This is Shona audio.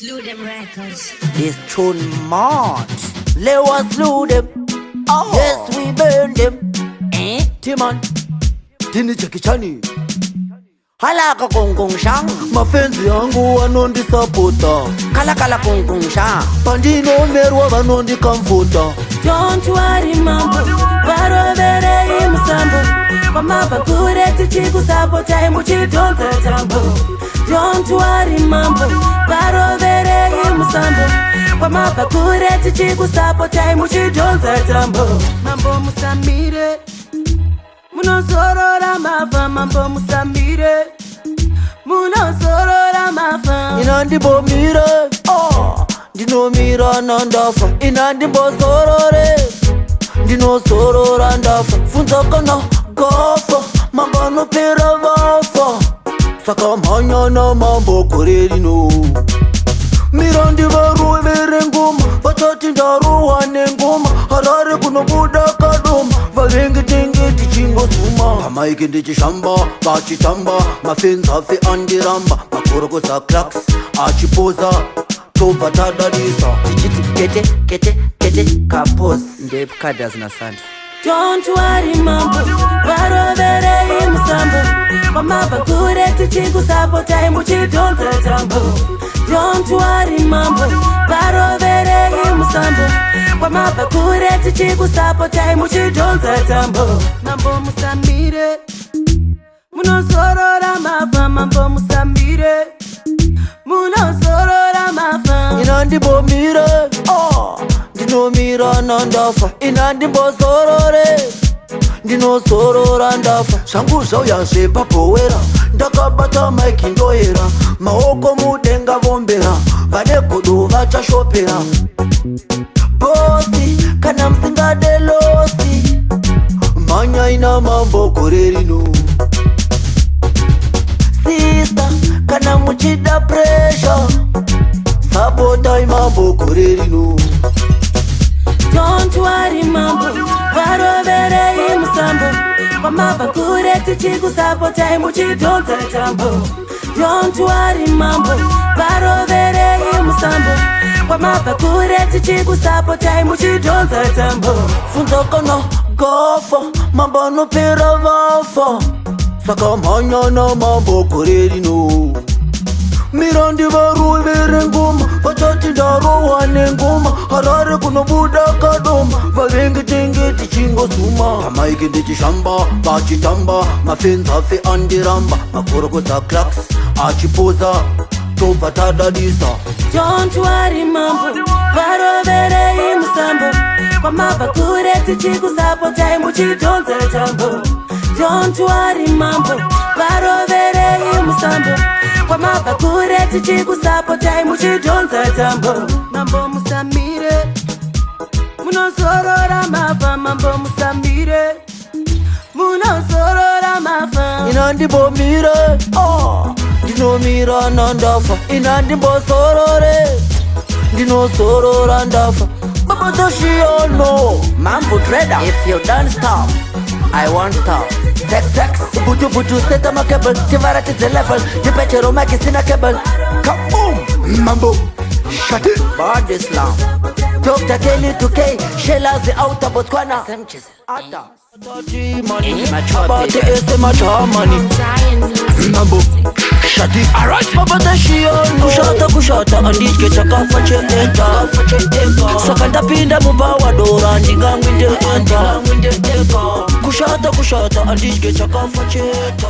Slew them records. This tune mad. Let us slew them. Oh. Yes, we burn them. Timon. Tini chakichani. Halaka kong kong shang. Mafenzi yangu wanondi sapota. Kala kala kong kong shang. Pandino merwa wanondi kamfuta. Don't worry mambo, paro vere imusambo. Pamapa kure tichiku sapota imuchi don't tambo. Don't worry mambo, paro vere imusambo. Pamapa kure tichiku sapota imuchi don't tambo. Mambo musamire, muno sorora mafa. Mambo musamire, muno sorora mafa. Inandi bo mire, oh. Dino mira nandafa, inandi bo sorore. Dino sorora ndafa, funza kana gafa. Mambano pera vafa, saka manya na mambo korerino. Mirandi varu vere ngoma, vatati ndaru wane ngoma. Harare kuno buda kadoma, vavengi tengi tichingo suma. Hamaiki ndichi shamba, bachi tamba. Mafenza fe andiramba, makorogo sa klaks, achipoza. Topa tadadisa, tichiti kete, kete, kete, kapos. Ndep kadas na sand. Don't worry mambo, paro vere imusambo. Pamapa kure tichiku sapota imuchi don't tambo. Don't worry mambo, paro vere imusambo. Pamapa kure tichiku sapota imuchi don't tambo. Mambo musamire, muno sorora mafa. Mambo musamire, muno sorora mafa. Inandi bo mire, oh. Dino mira nandafa, inandi bo sorore. Dino sorora ndafa, shangu zao ya sepa powera. Ndakabata maiki ndoera, maoko mudenga vombera. Vane kudu vacha shopera. Bosi, kana msinga delosi. Manya ina mambo korerino. Sister, kana muchida pressure. Sabota imambo korerino. Don't worry mambo, paro vere imusambo. Pamapa kure tichiku sapota imuchi don't tambo. Don't worry mambo, paro vere imusambo. Pamapa kure tichiku sapota imuchi don't tambo. Funza kana gafa, mambano pera vafa. Saka manya na mambo korerino. Mirandi varu vere ngoma, vatati ndaru wane ngoma. Harare kuno buda kadoma, vavengi tengi tichingo suma. Hamaiki ndichi shamba, bachi tamba. Mafenza fe andiramba, makorogo sa klaks, achipoza. Topa tadadisa. Don't worry mambo, paro vere imusambo. Pamapa kure tichiku sapota imuchi don't tambo. Don't worry mambo, paro vere imusambo. Pamapa kure tichiku sapota imuchi don't tambo. Mambo musamire, muno sorora mafa. Mambo musamire, muno sorora mafa. Inandi bo mire, oh. Dino mira nandafa, inandi bo sorore. Dino sorora ndafa, baba toshi ono. Mambo trader, if you don't stop, I won't stop. Sex, butu butu, seta ma cable. Tivara to the level, dipetero maki sina cable. Kaboom, mambo, Shaddy, bad Islam. Dr. Kelly 2K, Shellers the outer Botswana. Semches, Ada. Money, about the much money. Mambo, Shaddy, alright. Baba tashi ono. Kushata, andike chakafa cheka. Sakanda pinda mubawa dora, ndiga mwinde enta. Kushata, andike chakafa cheka.